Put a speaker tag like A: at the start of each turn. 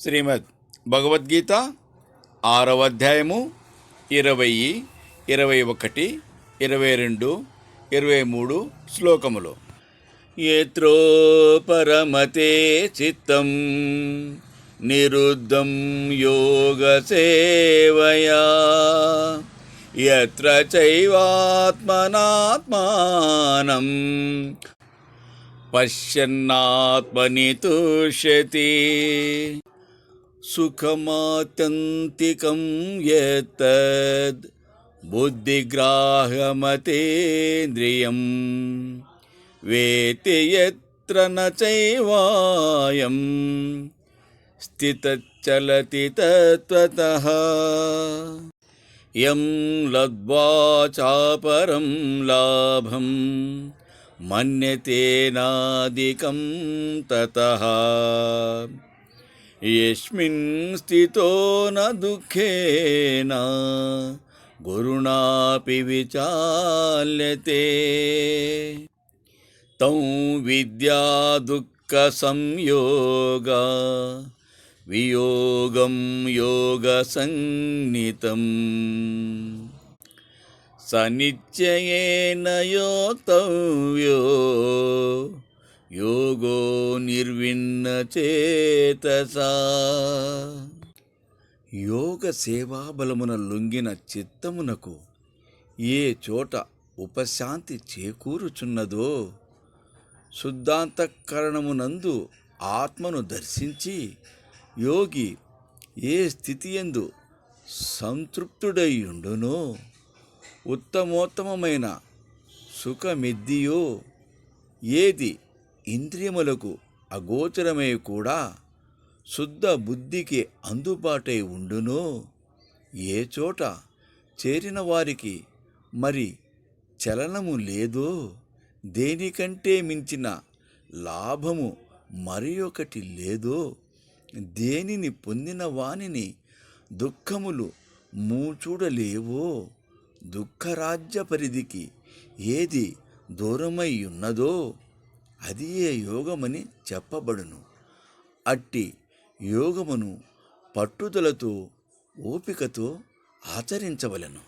A: శ్రీమద్ భగవద్గీత 6వ అధ్యాయము 20, 21, 22, 23 శ్లోకములు. యత్రో పరమతే చిత్తం నిరుద్ధం యోగ సేవయా యత్ర చైవాత్మనాత్మానం పశ్యన్నాత్మని తుష్యతి. సుఖమాత్యంతికం యత్తద్ బుద్ధిగ్రాహ్యమతేంద్రియం వేత్తి యత్ర న చైవాయం స్థితశ్చలతి తత్వతః. యం లబ్ధ్వా చాపరం లాభం మన్యతేనాదికం తతః యస్మిన్ స్థితో న దుఃఖేన గురుణాపి విచాల్యతే. తం విద్యా దుఃఖ సంయోగా వియోగం యోగ సంజ్ఞితం సనిశ్చయేన యోక్తవ్యో యోగో నిర్విన్న చేతసా. యోగ సేవాబలమున లొంగిన చిత్తమునకు ఏ చోట ఉపశాంతి చేకూరుచున్నదో శుద్ధాంతఃకరణమునందు ఆత్మను దర్శించి యోగి ఏ స్థితియందు సంతృప్తుడైయుండునో ఉత్తమోత్తమైన సుఖమిద్దియో ఏది ఇంద్రియములకు అగోచరమై కూడా శుద్ధ బుద్ధికి అందుబాటై ఉండునో ఏ చోట చేరిన వారికి మరి చలనము లేదో దేనికంటే మించిన లాభము మరి ఒకటి లేదో దేనిని పొందిన వానిని దుఃఖములు మూచూడలేవో దుఃఖరాజ్య పరిధికి ఏది దూరమై ఉన్నదో అది ఏ యోగమని చెప్పబడును. అట్టి యోగమును పట్టుదలతో ఓపికతో ఆచరించవలెను.